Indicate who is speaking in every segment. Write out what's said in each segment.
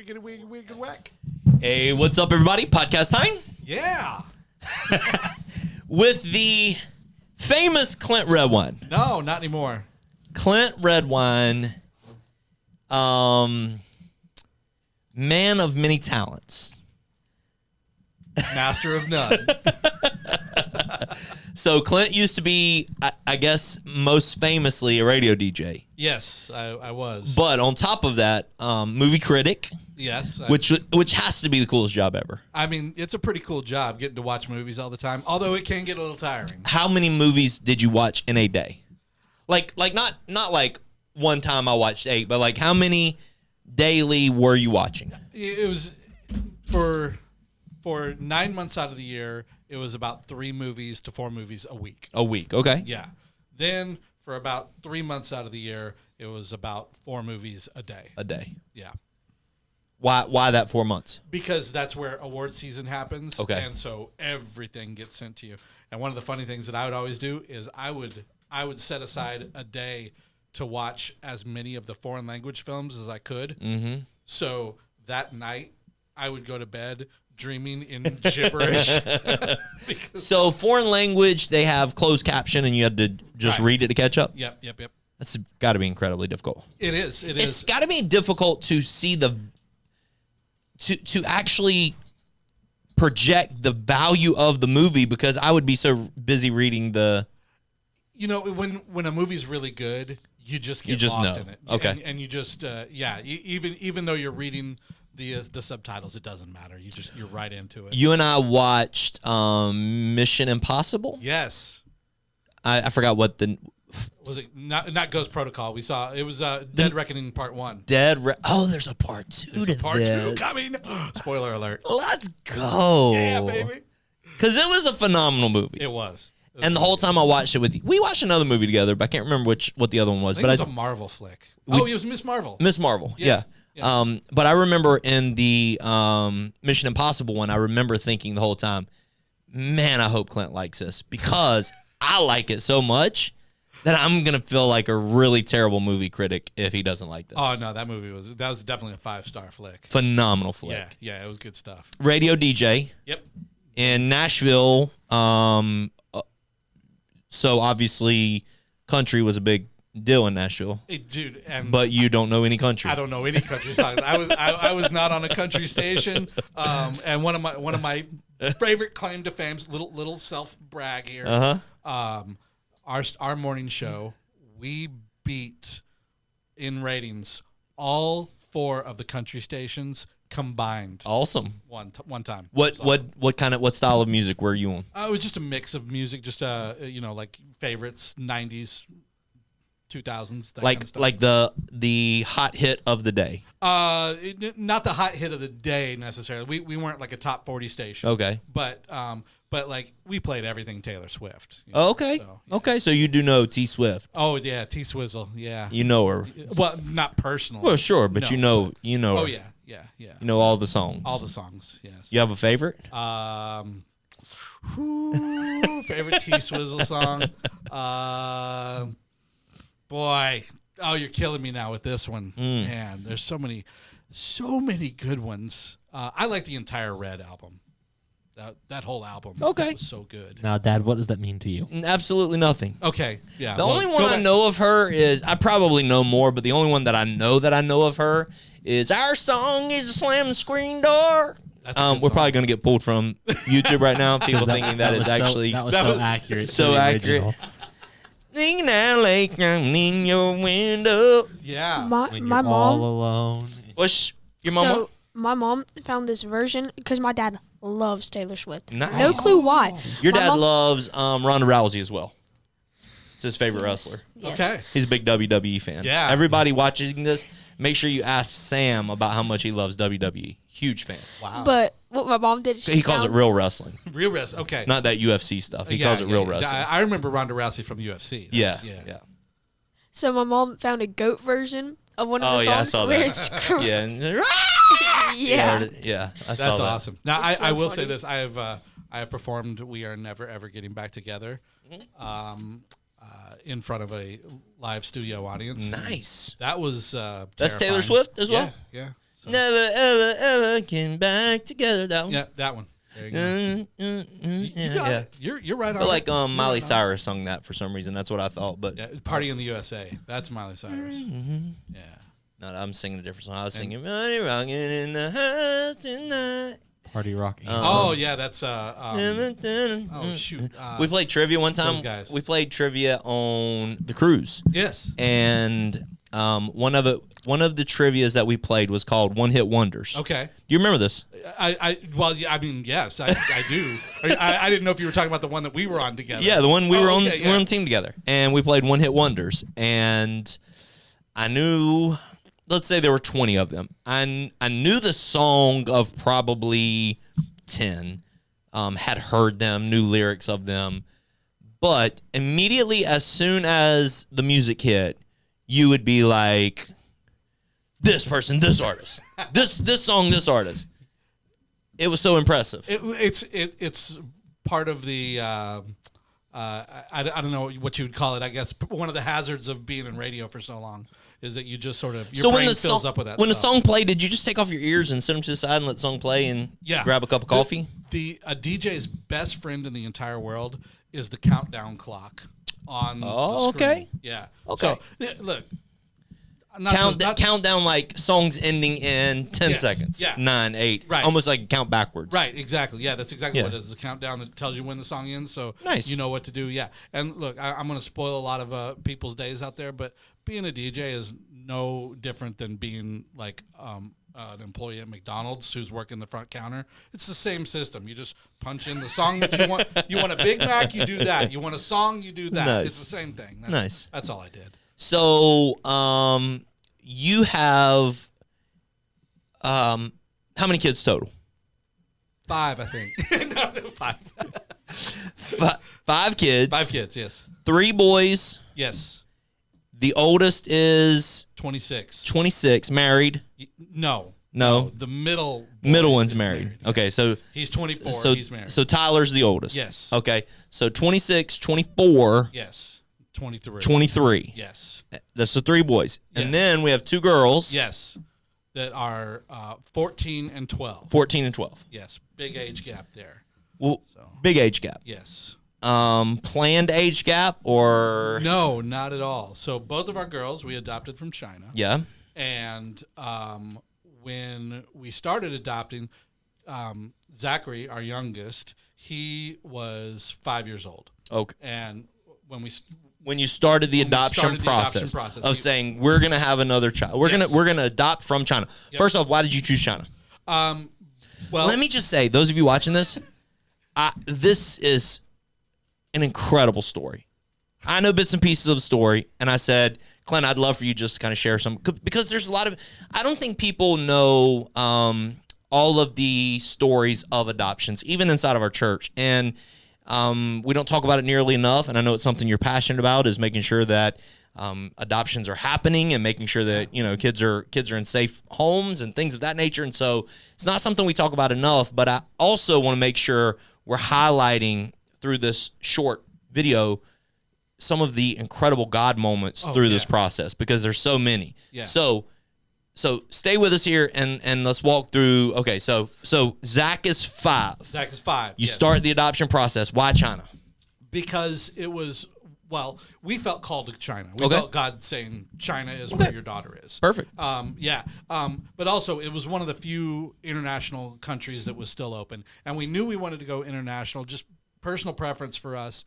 Speaker 1: Wiggity whack.
Speaker 2: Hey, what's up, everybody? Podcast time
Speaker 1: Yeah.
Speaker 2: with the famous Clint Redwine.
Speaker 1: No, not anymore.
Speaker 2: Clint Redwine, man of many talents.
Speaker 1: Master of none.
Speaker 2: So Clint used to be, I guess, most famously a radio DJ.
Speaker 1: Yes, I was.
Speaker 2: But on top of that, movie critic.
Speaker 1: Yes.
Speaker 2: Which has to be the coolest job ever.
Speaker 1: I mean, it's a pretty cool job getting to watch movies all the time, although it can get a little tiring.
Speaker 2: How many movies did you watch in a day? Like not like one time I watched 8, but like how many daily were you watching?
Speaker 1: It was for 9 months out of the year, it was about 3 movies to 4 movies a week.
Speaker 2: A week, okay.
Speaker 1: Yeah. Then for about 3 months out of the year, it was about 4 movies a day.
Speaker 2: A day.
Speaker 1: Yeah.
Speaker 2: Why that 4 months?
Speaker 1: Because that's where award season happens.
Speaker 2: Okay.
Speaker 1: And so everything gets sent to you. And one of the funny things that I would always do is I would set aside a day to watch as many of the foreign language films as I could.
Speaker 2: Mm-hmm.
Speaker 1: So that night I would go to bed dreaming in gibberish.
Speaker 2: So foreign language, they have closed caption and you had to just read it to catch up?
Speaker 1: Yep.
Speaker 2: That's got to be incredibly difficult.
Speaker 1: It is.
Speaker 2: It's got to be difficult to see to actually project the value of the movie, because I would be so busy reading the...
Speaker 1: You know, when a movie's really good, you just get lost in it.
Speaker 2: Okay.
Speaker 1: And you just, even though you're reading the subtitles, it doesn't matter. You're right into it.
Speaker 2: You and I watched Mission Impossible.
Speaker 1: Yes.
Speaker 2: I forgot what the...
Speaker 1: Was it not Ghost Protocol? We saw it was Dead Reckoning Part 1.
Speaker 2: There's a part 2
Speaker 1: There's
Speaker 2: to
Speaker 1: a part
Speaker 2: this.
Speaker 1: 2 coming. Spoiler alert.
Speaker 2: Let's go.
Speaker 1: Yeah, baby.
Speaker 2: Because it was a phenomenal movie.
Speaker 1: It was.
Speaker 2: And the whole time I watched it with you, we watched another movie together, but I can't remember what the other one was.
Speaker 1: I think it was a Marvel flick. It was Miss Marvel.
Speaker 2: Miss Marvel, yeah. But I remember in the Mission Impossible one, I remember thinking the whole time, man, I hope Clint likes this, because I like it so much that I'm going to feel like a really terrible movie critic if he doesn't like this.
Speaker 1: Oh, no, that was definitely a 5-star flick.
Speaker 2: Phenomenal flick.
Speaker 1: Yeah, it was good stuff.
Speaker 2: Radio DJ.
Speaker 1: Yep.
Speaker 2: In Nashville, so obviously country was a big deal in Nashville.
Speaker 1: Dude,
Speaker 2: but you don't know any country.
Speaker 1: I don't know any country songs. I was not on a country station. And one of my favorite claim to fame's little self brag here.
Speaker 2: Uh-huh.
Speaker 1: Our morning show, we beat in ratings all 4 of the country stations combined.
Speaker 2: Awesome.
Speaker 1: One time.
Speaker 2: What style of music were you on?
Speaker 1: It was just a mix of music, just like favorites, 90s, 2000s, that kind of stuff.
Speaker 2: Like the hot hit of the day.
Speaker 1: Not the hot hit of the day necessarily. We weren't like a top 40 station.
Speaker 2: Okay.
Speaker 1: But like we played everything Taylor Swift.
Speaker 2: Okay. So, yeah. Okay, so you do know T Swift.
Speaker 1: Oh yeah, T Swizzle. Yeah.
Speaker 2: You know her.
Speaker 1: Well, not personally.
Speaker 2: Well, sure, but
Speaker 1: no,
Speaker 2: you know her.
Speaker 1: Oh yeah. You know
Speaker 2: all the songs.
Speaker 1: All the songs. Yes.
Speaker 2: You have a favorite?
Speaker 1: Favorite T Swizzle song. Boy, you're killing me now with this one. Man, there's so many good ones. I like the entire Red album. That whole album.
Speaker 2: Okay.
Speaker 1: Was so good.
Speaker 3: Now, Dad, what does that mean to you?
Speaker 2: Absolutely nothing.
Speaker 1: Okay. Yeah.
Speaker 2: The only one I know of her is, I probably know more, but the only one that I know of her is Our Song is a Slam Screen Door. We're probably going to get pulled from YouTube right now. People thinking that is actually
Speaker 3: that was so accurate.
Speaker 2: So accurate. Thinking now, like I'm in your window.
Speaker 1: Yeah.
Speaker 3: When
Speaker 4: my
Speaker 3: you're
Speaker 4: mom.
Speaker 3: all alone.
Speaker 2: What's your mama?
Speaker 4: So my mom found this version because my dad loves Taylor Swift.
Speaker 2: Nice.
Speaker 4: No clue why.
Speaker 2: Your
Speaker 4: My
Speaker 2: dad
Speaker 4: mom-
Speaker 2: loves Ronda Rousey as well. It's his favorite wrestler.
Speaker 4: Yes.
Speaker 1: Okay.
Speaker 2: He's a big WWE fan.
Speaker 1: Yeah.
Speaker 2: Everybody watching this, make sure you ask Sam about how much he loves WWE. Huge fan.
Speaker 1: Wow.
Speaker 4: But what my mom did,
Speaker 2: He calls it real wrestling,
Speaker 1: Real wrestling. Okay.
Speaker 2: not that UFC stuff. He calls it real wrestling.
Speaker 1: I remember Ronda Rousey from UFC.
Speaker 2: Yeah.
Speaker 4: So my mom found a goat version of one of the
Speaker 2: I
Speaker 4: songs
Speaker 2: saw
Speaker 4: where
Speaker 2: that.
Speaker 4: it's
Speaker 2: Yeah.
Speaker 4: yeah.
Speaker 2: I saw
Speaker 1: That's
Speaker 2: that.
Speaker 1: awesome. Now
Speaker 4: It's so
Speaker 1: I will
Speaker 4: funny.
Speaker 1: say this: I have performed "We Are Never Ever Getting Back Together" in front of a live studio audience.
Speaker 2: Nice.
Speaker 1: That was
Speaker 2: That's Taylor
Speaker 1: terrifying.
Speaker 2: Swift as well?
Speaker 1: Yeah. So,
Speaker 2: Never, ever, ever came back together. That one.
Speaker 1: yeah, that one. There you go. You got
Speaker 2: Yeah.
Speaker 1: it. You're right
Speaker 2: I
Speaker 1: on.
Speaker 2: feel like
Speaker 1: it. You're
Speaker 2: Miley
Speaker 1: right on it.
Speaker 2: Cyrus sung that for some reason. That's what I thought. But
Speaker 1: Yeah, Party in the USA. That's Miley Cyrus.
Speaker 2: Mm-hmm.
Speaker 1: Yeah.
Speaker 2: no, I'm singing a different song. I was singing "Money Rockin' in the House Tonight."
Speaker 3: Party rock.
Speaker 1: Oh yeah, that's oh shoot.
Speaker 2: We played trivia one time.
Speaker 1: those guys.
Speaker 2: We played trivia on the cruise,
Speaker 1: Yes.
Speaker 2: and one of the trivias that we played was called One Hit Wonders.
Speaker 1: Okay.
Speaker 2: Do you remember this?
Speaker 1: Well, yeah, I mean, yes, I do. I didn't know if you were talking about the one that we were on together.
Speaker 2: Yeah, the one we were on.
Speaker 1: okay,
Speaker 2: We were on the team together, and we played One Hit Wonders. And I knew, let's say there were 20 of them. I knew the song of probably 10. Had heard them, knew lyrics of them, but immediately as soon as the music hit, you would be like, this person, this artist, this song, this artist. It was so impressive.
Speaker 1: It's part of the I don't know what you would call it. I guess one of the hazards of being in radio for so long is that you just sort of your brain fills up with that.
Speaker 2: When the
Speaker 1: stuff.
Speaker 2: song played, did you just take off your ears and sit them to the side and let the song play and grab a cup of coffee?
Speaker 1: A DJ's best friend in the entire world is the countdown clock on the screen.
Speaker 2: Okay.
Speaker 1: Yeah.
Speaker 2: Okay.
Speaker 1: So look,
Speaker 2: Count down like songs ending in 10
Speaker 1: Yes,
Speaker 2: seconds.
Speaker 1: yeah.
Speaker 2: 9, 8.
Speaker 1: Right.
Speaker 2: Almost like count backwards.
Speaker 1: Right, exactly. Yeah, that's exactly
Speaker 2: Yeah.
Speaker 1: what it is. The countdown that tells you when the song ends, so
Speaker 2: Nice.
Speaker 1: you know what to do. Yeah, and look, I'm going to spoil a lot of people's days out there, but being a DJ is no different than being like an employee at McDonald's who's working the front counter. It's the same system. You just punch in the song that you want. You want a Big Mac, you do that. You want a song, you do that.
Speaker 2: Nice.
Speaker 1: It's the same thing.
Speaker 2: Nice.
Speaker 1: That's all I did.
Speaker 2: So, you have how many kids total?
Speaker 1: 5, I think. No, 5.
Speaker 2: 5 kids.
Speaker 1: 5 kids. Yes.
Speaker 2: 3 boys.
Speaker 1: Yes.
Speaker 2: The oldest is
Speaker 1: 26.
Speaker 2: 26, married.
Speaker 1: No.
Speaker 2: No.
Speaker 1: The middle
Speaker 2: Middle one's
Speaker 1: is
Speaker 2: married.
Speaker 1: yes.
Speaker 2: Okay, so
Speaker 1: he's 24.
Speaker 2: so
Speaker 1: He's married.
Speaker 2: so Tyler's the oldest.
Speaker 1: Yes.
Speaker 2: Okay. So 26, 24,
Speaker 1: Yes. 23.
Speaker 2: 23.
Speaker 1: Yes.
Speaker 2: That's the 3 boys.
Speaker 1: Yes.
Speaker 2: And then we have 2 girls.
Speaker 1: Yes. That are 14 and 12.
Speaker 2: 14 and 12.
Speaker 1: Yes. Big age gap there.
Speaker 2: Well,
Speaker 1: So.
Speaker 2: big age gap.
Speaker 1: Yes.
Speaker 2: Planned age gap or
Speaker 1: No, not at all. So both of our girls we adopted from China.
Speaker 2: yeah.
Speaker 1: And when we started adopting, Zachary, our youngest, he was 5 years old.
Speaker 2: Okay.
Speaker 1: And
Speaker 2: When you started the adoption process of saying we're gonna have another child, we're gonna adopt from China.
Speaker 1: Yep.
Speaker 2: First off, why did you choose China?
Speaker 1: well,
Speaker 2: Let me just say, those of you watching this, this is an incredible story. I know bits and pieces of the story, and I said, Clint, I'd love for you just to kind of share some, because there's a lot of, I don't think people know all of the stories of adoptions, even inside of our church. And we don't talk about it nearly enough, and I know it's something you're passionate about, is making sure that adoptions are happening and making sure that kids are in safe homes and things of that nature. And so it's not something we talk about enough. But I also want to make sure we're highlighting through this short video some of the incredible God moments through this process, because there's so many.
Speaker 1: Yeah.
Speaker 2: So stay with us here and let's walk through. Okay, so Zach is 5.
Speaker 1: Zach is 5.
Speaker 2: You
Speaker 1: yes.
Speaker 2: start the adoption process. Why China?
Speaker 1: Because it was, well, we felt called to China. We
Speaker 2: Okay.
Speaker 1: felt God saying China is where your daughter is.
Speaker 2: Perfect.
Speaker 1: But also it was one of the few international countries that was still open, and we knew we wanted to go international. Just personal preference for us.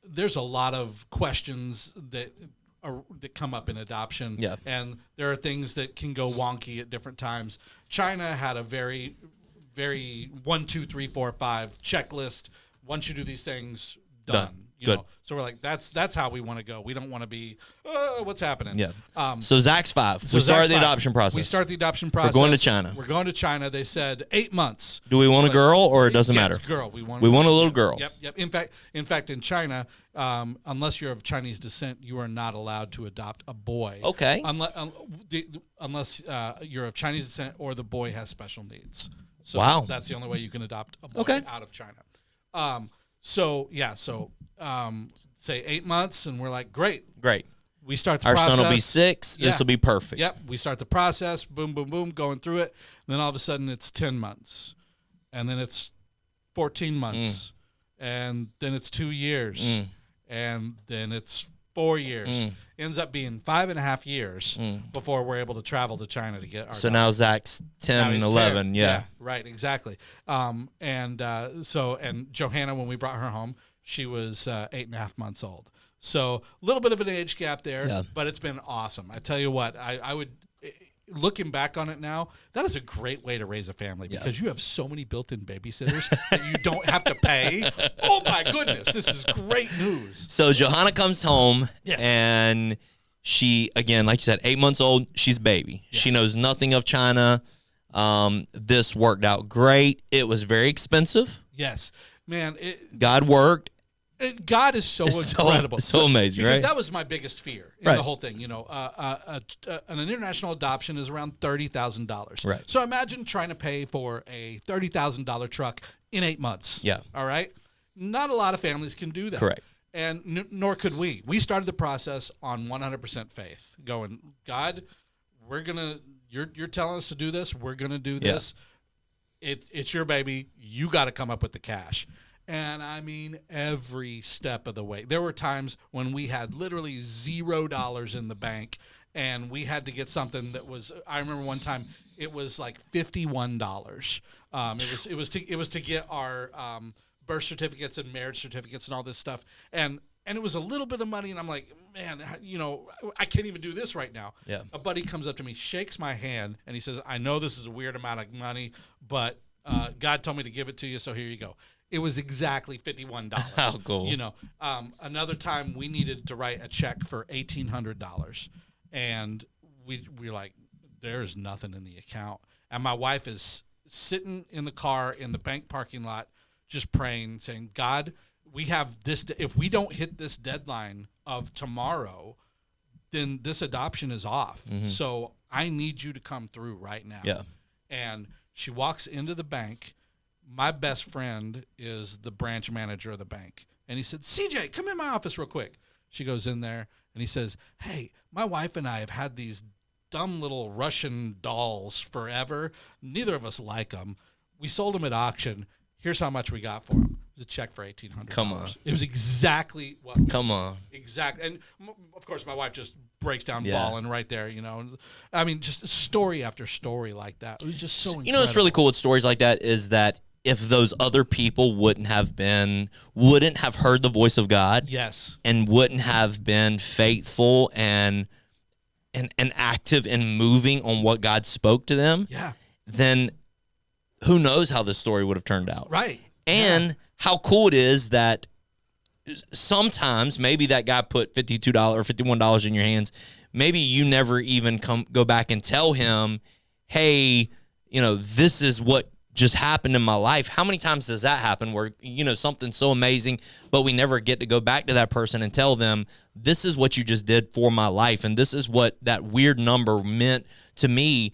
Speaker 1: There's a lot of questions that come up in adoption,
Speaker 2: Yeah.
Speaker 1: and there are things that can go wonky at different times. China had a very, very 1, 2, 3, 4, 5 checklist. Once you do these things, done.
Speaker 2: Good.
Speaker 1: So we're like, that's how we want to go. We don't want to be, what's happening?
Speaker 2: Yeah. So Zach's 5.
Speaker 1: So
Speaker 2: we start
Speaker 1: Zach's
Speaker 2: the
Speaker 1: 5.
Speaker 2: adoption process.
Speaker 1: We start the adoption process.
Speaker 2: going to China.
Speaker 1: We're going to China. They said 8 months.
Speaker 2: Do we want a girl or it doesn't
Speaker 1: Yes,
Speaker 2: matter?
Speaker 1: Girl. We want
Speaker 2: a little girl.
Speaker 1: Yep. In fact, in China, unless you're of Chinese descent, you are not allowed to adopt a boy.
Speaker 2: Okay.
Speaker 1: Unless you're of Chinese descent or the boy has special needs. So
Speaker 2: Wow.
Speaker 1: that's the only way you can adopt a boy
Speaker 2: Okay.
Speaker 1: out of China. Say 8 months, and we're like, great. We start the
Speaker 2: Our
Speaker 1: process.
Speaker 2: son will be 6.
Speaker 1: Yeah.
Speaker 2: This will be perfect.
Speaker 1: Yep. We start the process. Boom, boom, boom, going through it. And then all of a sudden it's 10 months. And then it's 14 months. And then it's 2 years. And then it's 4 years. Ends up being 5.5 years before we're able to travel to China to get our
Speaker 2: So
Speaker 1: daughter.
Speaker 2: now Zach's 10
Speaker 1: Now
Speaker 2: and
Speaker 1: he's
Speaker 2: 11.
Speaker 1: 10.
Speaker 2: Yeah.
Speaker 1: Right, exactly. And Johanna, when we brought her home, she was 8.5 months old. So a little bit of an age gap there, but it's been awesome. I tell you what, I would, looking back on it now, that is a great way to raise a family because you have so many built-in babysitters that you don't have to pay. Oh my goodness, this is great news.
Speaker 2: So Johanna comes home
Speaker 1: Yes.
Speaker 2: and she, again, like you said, 8 months old, she's baby.
Speaker 1: Yeah.
Speaker 2: She knows nothing of China. This worked out great. It was very expensive.
Speaker 1: Yes, man.
Speaker 2: God worked.
Speaker 1: God is so
Speaker 2: It's
Speaker 1: incredible,
Speaker 2: so amazing,
Speaker 1: because
Speaker 2: right?
Speaker 1: that was my biggest fear in
Speaker 2: Right.
Speaker 1: the whole thing. You know, an international adoption is around $30,000.
Speaker 2: Right.
Speaker 1: So imagine trying to pay for a $30,000 truck in 8 months.
Speaker 2: Yeah.
Speaker 1: All right. Not a lot of families can do that.
Speaker 2: Correct.
Speaker 1: And nor could we. We started the process on 100% faith, going, God, we're gonna. You're telling us to do this. We're gonna do this. It's your baby. You got to come up with the cash. And I mean, every step of the way. There were times when we had literally $0 in the bank, and we had to get something that was. I remember one time it was like $51. It was to get our birth certificates and marriage certificates and all this stuff, and it was a little bit of money. And I'm like, man, you know, I can't even do this right now.
Speaker 2: Yeah.
Speaker 1: A buddy comes up to me, shakes my hand, and he says, I know this is a weird amount of money, but God told me to give it to you, so here you go. It was exactly $51.
Speaker 2: How cool.
Speaker 1: You know, another time we needed to write a check for $1,800, and we're like, there's nothing in the account. And my wife is sitting in the car in the bank parking lot, just praying, saying, God, we have this. If we don't hit this deadline of tomorrow, then this adoption is off. So I need you to come through right now.
Speaker 2: Yeah.
Speaker 1: And she walks into the bank. My best friend is the branch manager of the bank. And he said, CJ, come in my office real quick. She goes in there, and he says, hey, my wife and I have had these dumb little Russian dolls forever. Neither of us like them. We sold them at auction. Here's how much we got for them. It was a check for $1,800.
Speaker 2: Come on.
Speaker 1: It was exactly what.
Speaker 2: Come on.
Speaker 1: Exact. And of course, my wife just breaks down
Speaker 2: Yeah.
Speaker 1: bawling right there. You know, I mean, just story after story like that. It was just so.
Speaker 2: You know what's really cool with stories like that is that if those other people wouldn't have heard the voice of God,
Speaker 1: Yes.
Speaker 2: and wouldn't have been faithful and active in moving on what God spoke to them,
Speaker 1: Yeah.
Speaker 2: then who knows how this story would have turned out.
Speaker 1: Right.
Speaker 2: And how cool it is that sometimes maybe that guy put $52 or $51 in your hands. Maybe you never even go back and tell him, hey, you know, this is what just happened in my life. How many times does that happen where, you know, something's so amazing, but we never get to go back to that person and tell them, this is what you just did for my life, and this is what that weird number meant to me.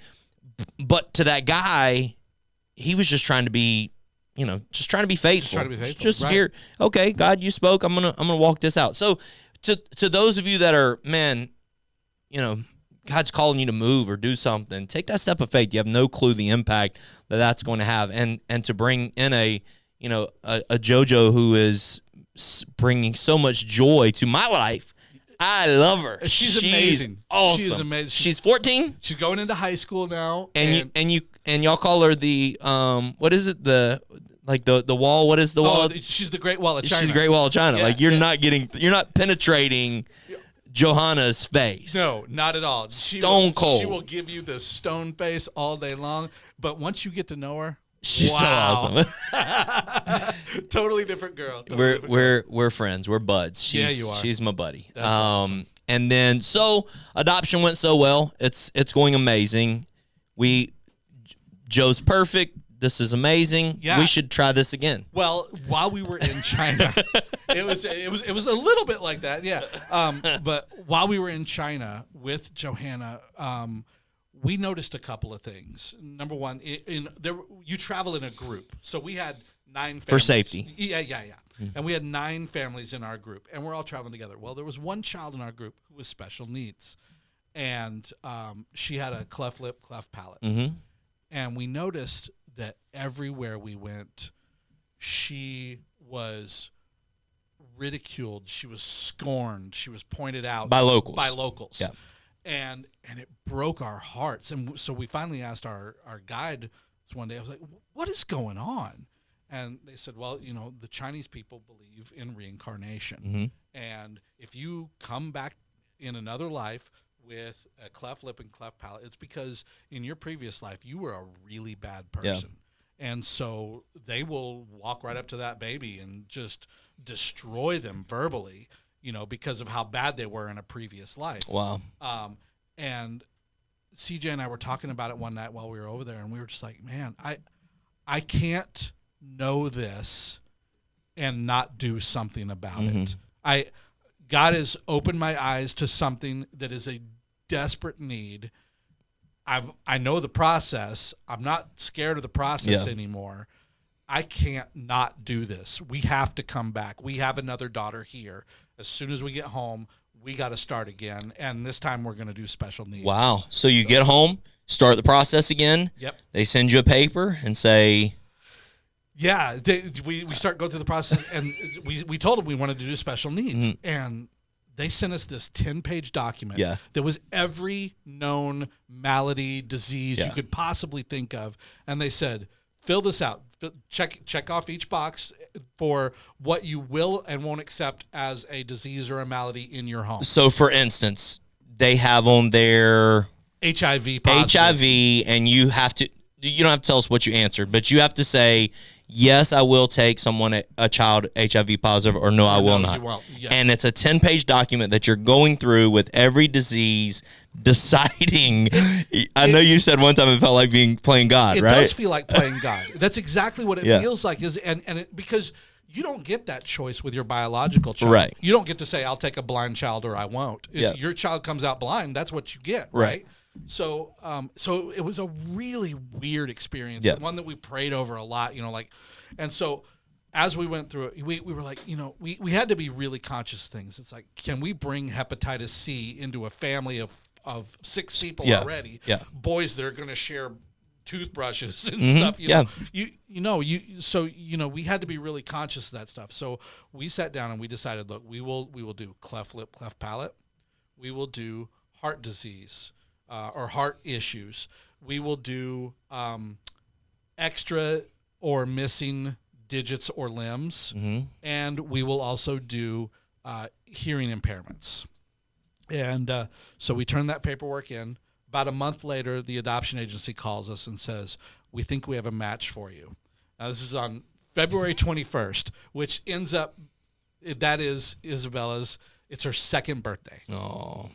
Speaker 2: But to that guy, he was just trying to be, you know, just trying to be faithful.
Speaker 1: Just trying to be faithful,
Speaker 2: Just
Speaker 1: right.
Speaker 2: here, okay, God, you spoke. I'm gonna walk this out. So to those of you that are, man, you know, God's calling you to move or do something, take that step of faith. You have no clue the impact that that's going to have, and to bring in a JoJo who is bringing so much joy to my life. I love her.
Speaker 1: She's amazing.
Speaker 2: Awesome.
Speaker 1: She's amazing.
Speaker 2: She's 14,
Speaker 1: She's going into high school now.
Speaker 2: and y'all call her the what is it, the wall? What is the wall?
Speaker 1: She's the Great Wall of China.
Speaker 2: She's the Great Wall of China.
Speaker 1: Yeah,
Speaker 2: like you're
Speaker 1: yeah.
Speaker 2: not penetrating Johanna's face.
Speaker 1: No, not at all.
Speaker 2: Stone cold.
Speaker 1: She will give you the stone face all day long. But once you get to know her,
Speaker 2: She's
Speaker 1: wow.
Speaker 2: so awesome.
Speaker 1: Totally different girl. Totally different girl.
Speaker 2: We're friends. We're buds.
Speaker 1: Yeah, you are.
Speaker 2: She's my buddy.
Speaker 1: That's awesome.
Speaker 2: And then so adoption went so well. It's going amazing. Joe's perfect. This is amazing.
Speaker 1: Yeah.
Speaker 2: We should try this again.
Speaker 1: Well, while we were in China, it was a little bit like that, yeah. But while we were in China with Johanna, we noticed a couple of things. Number one, you travel in a group, so we had 9 families.
Speaker 2: For safety.
Speaker 1: Yeah. And we had 9 families in our group, and we're all traveling together. Well, there was one child in our group who was special needs, and she had a cleft lip, cleft palate.
Speaker 2: Mm-hmm.
Speaker 1: And we noticed that everywhere we went, she was ridiculed. She was scorned. She was pointed out
Speaker 2: By locals.
Speaker 1: Yeah. And it broke our hearts. And so we finally asked our guide one day, I was like, what is going on? And they said, well, the Chinese people believe in reincarnation.
Speaker 2: Mm-hmm.
Speaker 1: And if you come back in another life with a cleft lip and cleft palate, it's because in your previous life you were a really bad person. And so they will walk right up to that baby and just destroy them verbally, because of how bad they were in a previous life.
Speaker 2: Wow.
Speaker 1: And CJ and I were talking about it one night while we were over there, and we were just like, man, I can't know this and not do something about it. God has opened my eyes to something that is a desperate need. I know the process. I'm not scared of the process anymore. I can't not do this. We have to come back. We have another daughter here. As soon as we get home, we got to start again. And this time we're going to do special needs.
Speaker 2: Wow. So you get home, start the process again.
Speaker 1: Yep.
Speaker 2: They send you a paper and say...
Speaker 1: Yeah. We start going through the process, and we told them we wanted to do special needs.
Speaker 2: Mm-hmm.
Speaker 1: And they sent us this 10-page document
Speaker 2: Yeah.
Speaker 1: that was every known malady, disease you could possibly think of. And they said, fill this out. Check off each box for what you will and won't accept as a disease or a malady in your home.
Speaker 2: So, for instance, they have on their
Speaker 1: HIV positive.
Speaker 2: HIV, and you don't have to tell us what you answered, but you have to say, yes, I will take a child HIV positive, or no, I will not.
Speaker 1: You won't. Yeah.
Speaker 2: And it's a 10-page document that you're going through with every disease, deciding. I know you said one time it felt like playing God,
Speaker 1: it
Speaker 2: right?
Speaker 1: It does feel like playing God. That's exactly what it feels like. Because you don't get that choice with your biological child.
Speaker 2: Right.
Speaker 1: You don't get to say, I'll take a blind child or I won't. Your child comes out blind, that's what you get, right? So it was a really weird experience, one that we prayed over a lot, and so as we went through it, we were like, we had to be really conscious of things. It's like, can we bring hepatitis C into a family of 6 people already?
Speaker 2: Yeah.
Speaker 1: Boys that are going to share toothbrushes and
Speaker 2: Mm-hmm.
Speaker 1: stuff. So we had to be really conscious of that stuff. So we sat down and we decided, look, we will do cleft lip, cleft palate. We will do heart disease. Or heart issues. We will do extra or missing digits or limbs, and we will also do hearing impairments. And so we turn that paperwork in. About a month later, the adoption agency calls us and says, we think we have a match for you. Now, this is on February 21st, which ends up, that is Isabella's, it's her 2nd birthday.
Speaker 2: Oh.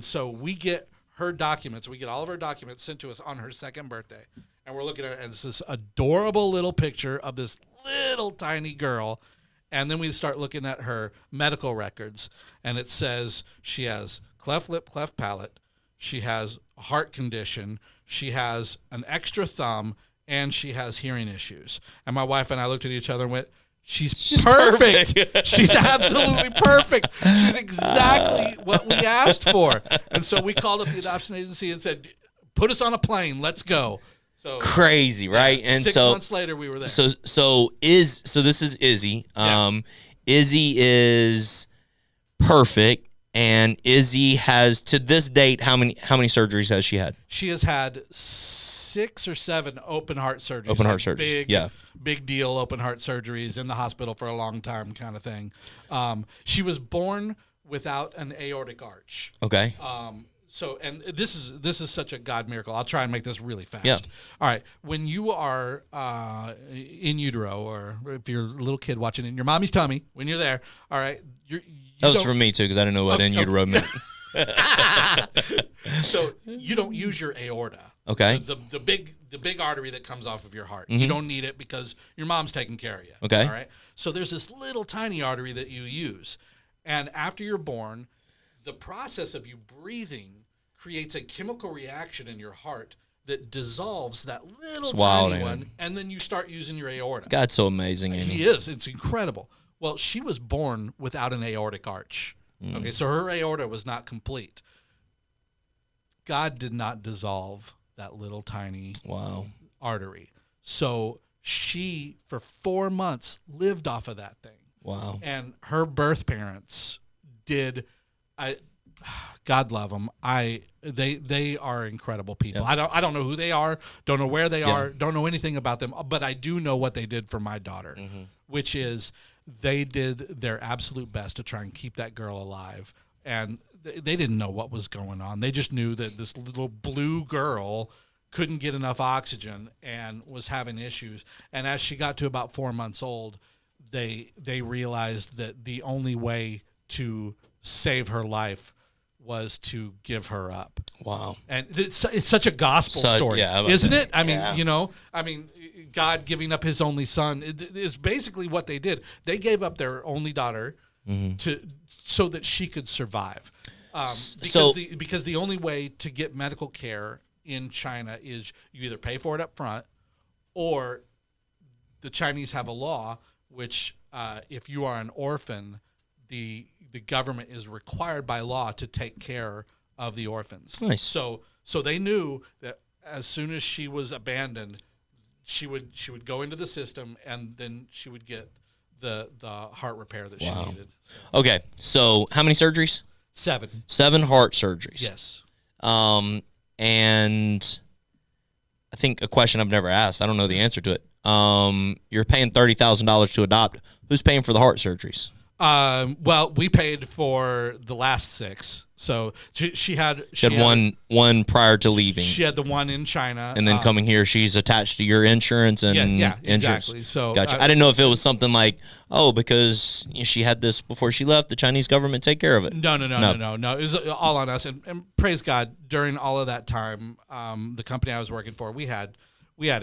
Speaker 1: So we get her documents. We get all of her documents sent to us on her 2nd birthday. And we're looking at it, and it's this adorable little picture of this little tiny girl. And then we start looking at her medical records, and it says she has cleft lip, cleft palate. She has a heart condition. She has an extra thumb, and she has hearing issues. And my wife and I looked at each other and went, She's perfect. She's absolutely perfect. She's exactly what we asked for. And so we called up the adoption agency and said, put us on a plane. Let's go. So
Speaker 2: crazy, right? And
Speaker 1: 6 months later, we were there.
Speaker 2: So this is Izzy. Izzy is perfect, and Izzy has, to this date, how many surgeries has she had?
Speaker 1: She has had 6 or 7 open heart surgeries.
Speaker 2: Open heart surgeries.
Speaker 1: Big deal open heart surgeries, in the hospital for a long time kind of thing. She was born without an aortic arch.
Speaker 2: Okay.
Speaker 1: So, and this is such a God miracle. I'll try and make this really fast.
Speaker 2: Yeah.
Speaker 1: All right. When you are in utero, or if you're a little kid watching in your mommy's tummy, when you're there, all right.
Speaker 2: That was for me too, because I didn't know what in utero meant.
Speaker 1: So you don't use your aorta.
Speaker 2: Okay.
Speaker 1: The big artery that comes off of your heart.
Speaker 2: Mm-hmm.
Speaker 1: You don't need it because your mom's taking care of you.
Speaker 2: Okay.
Speaker 1: All right. So there's this little tiny artery that you use, and after you're born, the process of you breathing creates a chemical reaction in your heart that dissolves that little
Speaker 2: It's wild,
Speaker 1: tiny
Speaker 2: ain't
Speaker 1: one,
Speaker 2: it?
Speaker 1: and then you start using your aorta.
Speaker 2: God's so amazing, ain't
Speaker 1: He
Speaker 2: he?
Speaker 1: is. It's incredible. Well, she was born without an aortic arch. Okay, so her aorta was not complete. God did not dissolve that little tiny
Speaker 2: Wow.
Speaker 1: artery. So she, for 4 months, lived off of that thing.
Speaker 2: Wow.
Speaker 1: And her birth parents did. God love them. They are incredible people.
Speaker 2: Yeah.
Speaker 1: I don't know who they are. Don't know where they
Speaker 2: Yeah.
Speaker 1: are. Don't know anything about them. But I do know what they did for my daughter, which is they did their absolute best to try and keep that girl alive. And they didn't know what was going on. They just knew that this little blue girl couldn't get enough oxygen and was having issues. And as she got to about 4 months old, they realized that the only way to save her life was to give her up.
Speaker 2: Wow.
Speaker 1: And it's such a gospel story, isn't it? I mean, God giving up his only son is basically what they did. They gave up their only daughter so that she could survive. Because the only way to get medical care in China is you either pay for it up front, or the Chinese have a law which if you are an orphan, the government is required by law to take care of the orphans.
Speaker 2: Nice.
Speaker 1: So they knew that as soon as she was abandoned, she would go into the system, and then she would get the heart repair that she needed.
Speaker 2: Okay, so how many surgeries?
Speaker 1: 7.
Speaker 2: 7 heart surgeries.
Speaker 1: Yes.
Speaker 2: And I think a question I've never asked, I don't know the answer to it. You're paying $30,000 to adopt. Who's paying for the heart surgeries?
Speaker 1: Well, we paid for the last 6. So she had
Speaker 2: one prior to leaving.
Speaker 1: She had the one in China,
Speaker 2: and then coming here, she's attached to your insurance and
Speaker 1: yeah,
Speaker 2: insurance.
Speaker 1: exactly. So
Speaker 2: gotcha. I didn't know if it was something like, because she had this before she left, the Chinese government take care of it.
Speaker 1: No. It was all on us, and praise God, during all of that time, the company I was working for, we had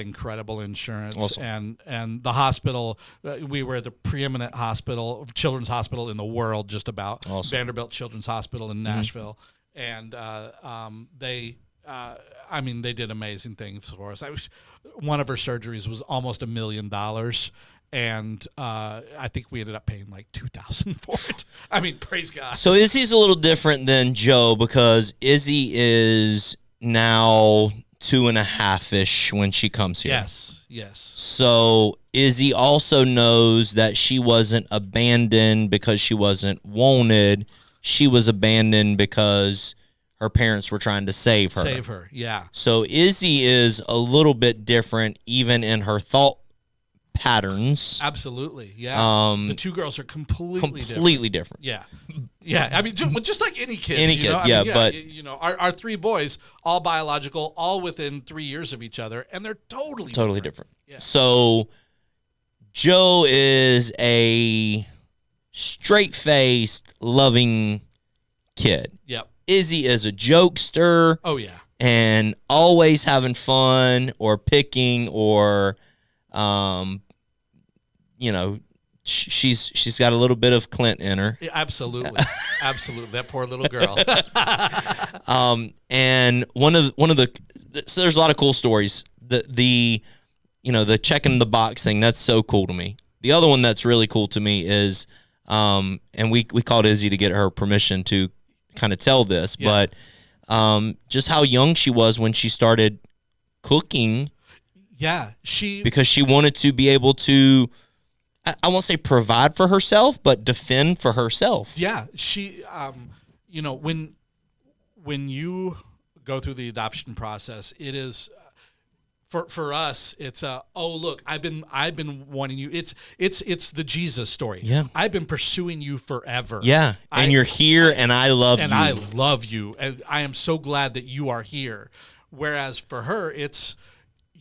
Speaker 1: incredible insurance.
Speaker 2: Awesome.
Speaker 1: And the hospital, we were the preeminent children's hospital in the world, just about.
Speaker 2: Awesome.
Speaker 1: Vanderbilt Children's Hospital in Nashville. And they did amazing things for us. One of her surgeries was almost $1 million. And I think we ended up paying like $2,000 for it. I mean, praise God.
Speaker 2: So Izzy's a little different than Joe, because Izzy is now 2.5-ish when she comes here.
Speaker 1: Yes.
Speaker 2: So Izzy also knows that she wasn't abandoned because she wasn't wanted. She was abandoned because her parents were trying to save her.
Speaker 1: Yeah.
Speaker 2: So Izzy is a little bit different even in her thought patterns.
Speaker 1: Absolutely, yeah. The two girls are completely different. Yeah. I mean, just like any kid.
Speaker 2: But
Speaker 1: our 3 boys, all biological, all within 3 years of each other, and they're totally
Speaker 2: different.
Speaker 1: Yeah.
Speaker 2: So Joe is a straight-faced, loving kid.
Speaker 1: Yep. Izzy
Speaker 2: is a jokester.
Speaker 1: Oh yeah.
Speaker 2: And always having fun or picking or she's got a little bit of Clint in her.
Speaker 1: Yeah, absolutely. That poor little girl.
Speaker 2: And one of the so there's a lot of cool stories. The checking the box thing, that's so cool to me. The other one that's really cool to me is and we called Izzy to get her permission to kind of tell this, but just how young she was when she started cooking.
Speaker 1: Yeah,
Speaker 2: because she wanted to be able to, I won't say provide for herself, but defend for herself.
Speaker 1: Yeah, she, when you go through the adoption process, it is for us. It's look, I've been wanting you. It's the Jesus story.
Speaker 2: Yeah,
Speaker 1: I've been pursuing you forever.
Speaker 2: Yeah, and you're here, and I love you.
Speaker 1: And I love you, and I am so glad that you are here. Whereas for her, it's,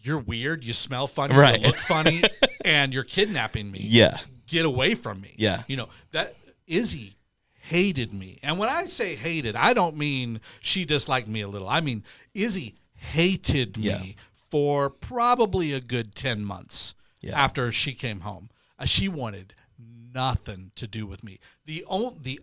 Speaker 1: you're weird, you smell funny,
Speaker 2: right.
Speaker 1: You look funny, and you're kidnapping me.
Speaker 2: Yeah.
Speaker 1: Get away from me.
Speaker 2: Yeah.
Speaker 1: That Izzy hated me. And when I say hated, I don't mean she disliked me a little. I mean, Izzy hated me for probably a good 10 months after she came home. She wanted nothing to do with me. The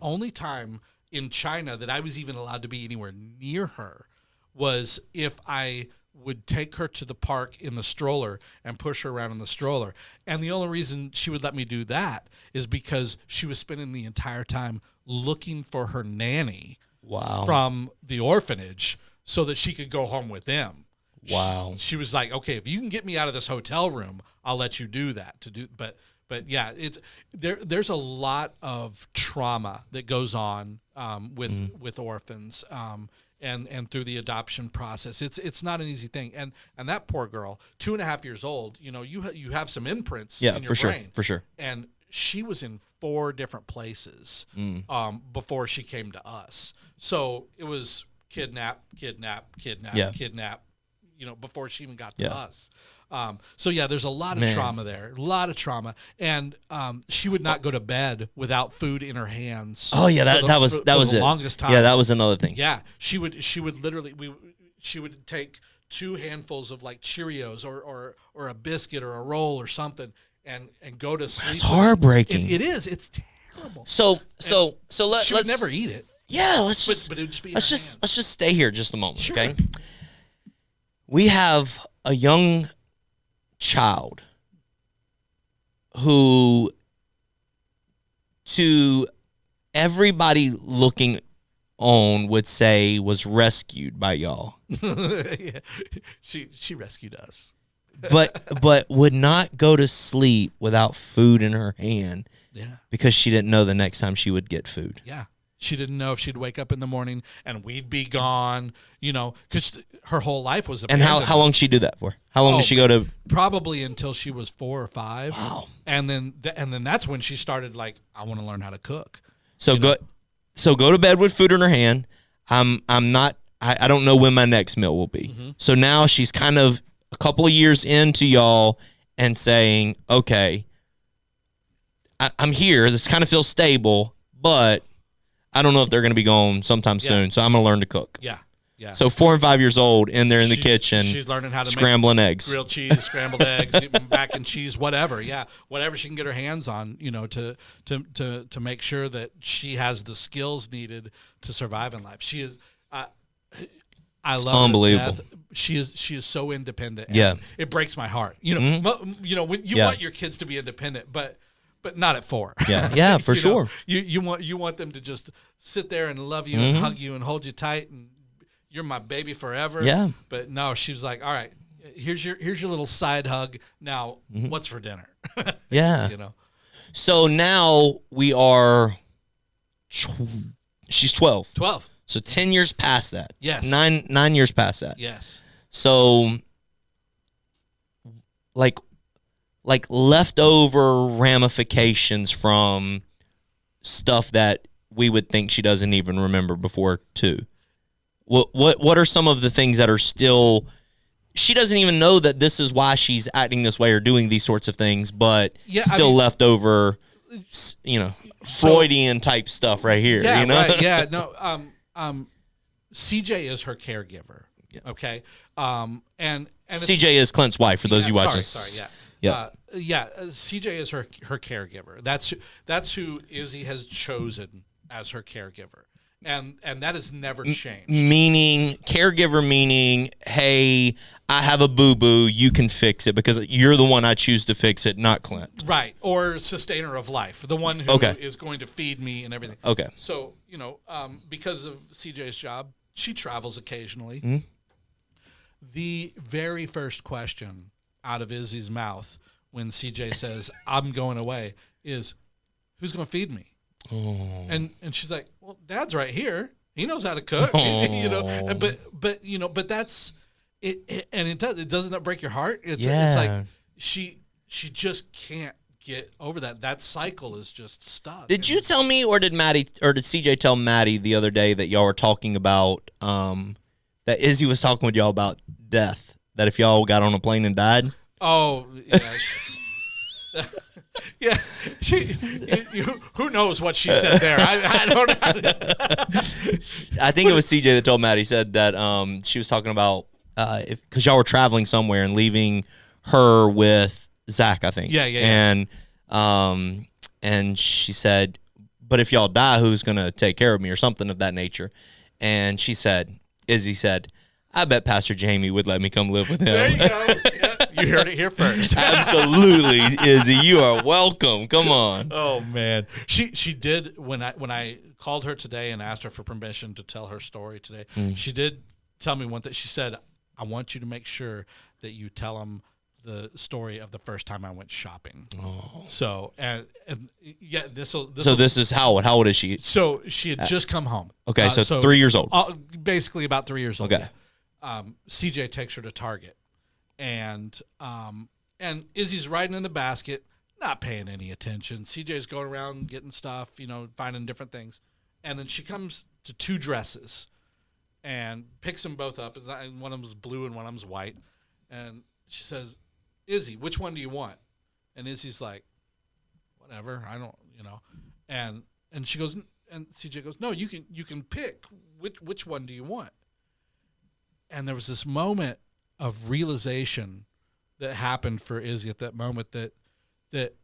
Speaker 1: only time in China that I was even allowed to be anywhere near her was if I would take her to the park in the stroller and push her around in the stroller. And the only reason she would let me do that is because she was spending the entire time looking for her nanny
Speaker 2: Wow.
Speaker 1: from the orphanage so that she could go home with them.
Speaker 2: Wow.
Speaker 1: She was like, okay, if you can get me out of this hotel room, I'll let you do that. But yeah, there's a lot of trauma that goes on with orphans. And through the adoption process, it's not an easy thing. And that poor girl, 2.5 years old, you have some imprints in your brain.
Speaker 2: For sure.
Speaker 1: And she was in 4 different places before she came to us. So it was kidnap, before she even got to us. So yeah, there's a lot of trauma there, and she would not go to bed without food in her hands.
Speaker 2: Oh yeah, that was
Speaker 1: the
Speaker 2: it.
Speaker 1: Longest time.
Speaker 2: Yeah, that was another thing.
Speaker 1: Yeah, she would literally she would take 2 handfuls of like Cheerios or a biscuit or a roll or something and go to sleep.
Speaker 2: It's heartbreaking.
Speaker 1: It is. It's terrible.
Speaker 2: So
Speaker 1: she
Speaker 2: let's
Speaker 1: would never eat it.
Speaker 2: Yeah,
Speaker 1: But it would just be.
Speaker 2: let's just stay here just a moment,
Speaker 1: Sure.
Speaker 2: okay? We have a young child who, to everybody looking on, would say was rescued by y'all,
Speaker 1: Yeah. She rescued us.
Speaker 2: but would not go to sleep without food in her hand
Speaker 1: Yeah.
Speaker 2: because she didn't know the next time she would get food.
Speaker 1: Yeah. She didn't know if she'd wake up in the morning and we'd be gone, because her whole life was
Speaker 2: And
Speaker 1: abandoned.
Speaker 2: how long did she do that for? How long did she go to?
Speaker 1: Probably until she was 4 or 5.
Speaker 2: Wow.
Speaker 1: And then that's when she started like, I want to learn how to cook.
Speaker 2: So go to bed with food in her hand. I don't know when my next meal will be.
Speaker 1: Mm-hmm.
Speaker 2: So now she's kind of a couple of years into y'all and saying, okay, I'm here. This kind of feels stable, but I don't know if they're going to be gone sometime soon. So I'm going to learn to cook.
Speaker 1: Yeah. Yeah.
Speaker 2: So 4 and 5 years old, in there in the kitchen,
Speaker 1: She's learning how to
Speaker 2: scrambling
Speaker 1: make
Speaker 2: eggs,
Speaker 1: grilled cheese, scrambled eggs, mac and cheese, whatever. Yeah, whatever she can get her hands on, to make sure that she has the skills needed to survive in life. She is. I love her to
Speaker 2: unbelievable.
Speaker 1: death. She is so independent.
Speaker 2: Yeah.
Speaker 1: It breaks my heart. When you want your kids to be independent, but not at 4.
Speaker 2: Yeah, for sure.
Speaker 1: You want them to just sit there and love you and hug you and hold you tight and you're my baby forever.
Speaker 2: Yeah.
Speaker 1: But no, she was like, all right, here's your little side hug. Now, what's for dinner?
Speaker 2: Yeah. So now we are. She's 12.
Speaker 1: 12.
Speaker 2: So 10 years past that.
Speaker 1: Yes.
Speaker 2: 9 years past that.
Speaker 1: Yes.
Speaker 2: So, like leftover ramifications from stuff that we would think she doesn't even remember before too. What are some of the things that are still? She doesn't even know that this is why she's acting this way or doing these sorts of things, but still left over, Freudian type stuff right here.
Speaker 1: Yeah. Right. Yeah. No. CJ is her caregiver. Okay. And
Speaker 2: CJ is Clint's wife. For those of you watching.
Speaker 1: Sorry.
Speaker 2: Yeah.
Speaker 1: CJ is her caregiver. That's who Izzy has chosen as her caregiver, and that has never changed.
Speaker 2: Caregiver meaning, hey, I have a boo boo, you can fix it because you're the one I choose to fix it, not Clint.
Speaker 1: Right, or sustainer of life, the one who is going to feed me and everything.
Speaker 2: Okay.
Speaker 1: So because of CJ's job, she travels occasionally.
Speaker 2: Mm-hmm.
Speaker 1: The very first question out of Izzy's mouth when CJ says, I'm going away, is, who's going to feed me?
Speaker 2: Oh.
Speaker 1: And she's like, well, Dad's right here. He knows how to cook,
Speaker 2: Oh.
Speaker 1: But that's it. And it doesn't that break your heart? It's like she just can't get over that. That cycle is just stuck.
Speaker 2: Did you tell me, or did CJ tell Maddie the other day that y'all were talking about, that Izzy was talking with y'all about death, that if y'all got on a plane and died?
Speaker 1: Oh, yeah. Yeah, who knows what she said there? I don't know.
Speaker 2: I think it was CJ that told Maddie. Said that she was talking about because y'all were traveling somewhere and leaving her with Zach, I think.
Speaker 1: Yeah.
Speaker 2: And she said, but if y'all die, who's gonna take care of me or something of that nature? And Izzy said, I bet Pastor Jamie would let me come live with him.
Speaker 1: There you go. Yeah, you heard it here first.
Speaker 2: Absolutely, Izzy. You are welcome. Come on.
Speaker 1: Oh man, she did when I called her today and asked her for permission to tell her story today. She did tell me one thing. She said, "I want you to make sure that you tell them the story of the first time I went shopping." Oh. So and yeah, this
Speaker 2: is how old? How old is she?
Speaker 1: So she had just come home.
Speaker 2: Okay, so 3 years old.
Speaker 1: Basically about 3 years old.
Speaker 2: Okay.
Speaker 1: CJ takes her to Target, and Izzy's riding in the basket, not paying any attention. CJ's going around getting stuff, finding different things, and then she comes to 2 dresses, and picks them both up. And one of them's blue and one of them's white, and she says, "Izzy, which one do you want?" And Izzy's like, "Whatever, I don't, And she goes, and CJ goes, "No, you can pick which one do you want?" And there was this moment of realization that happened for Izzy at that moment that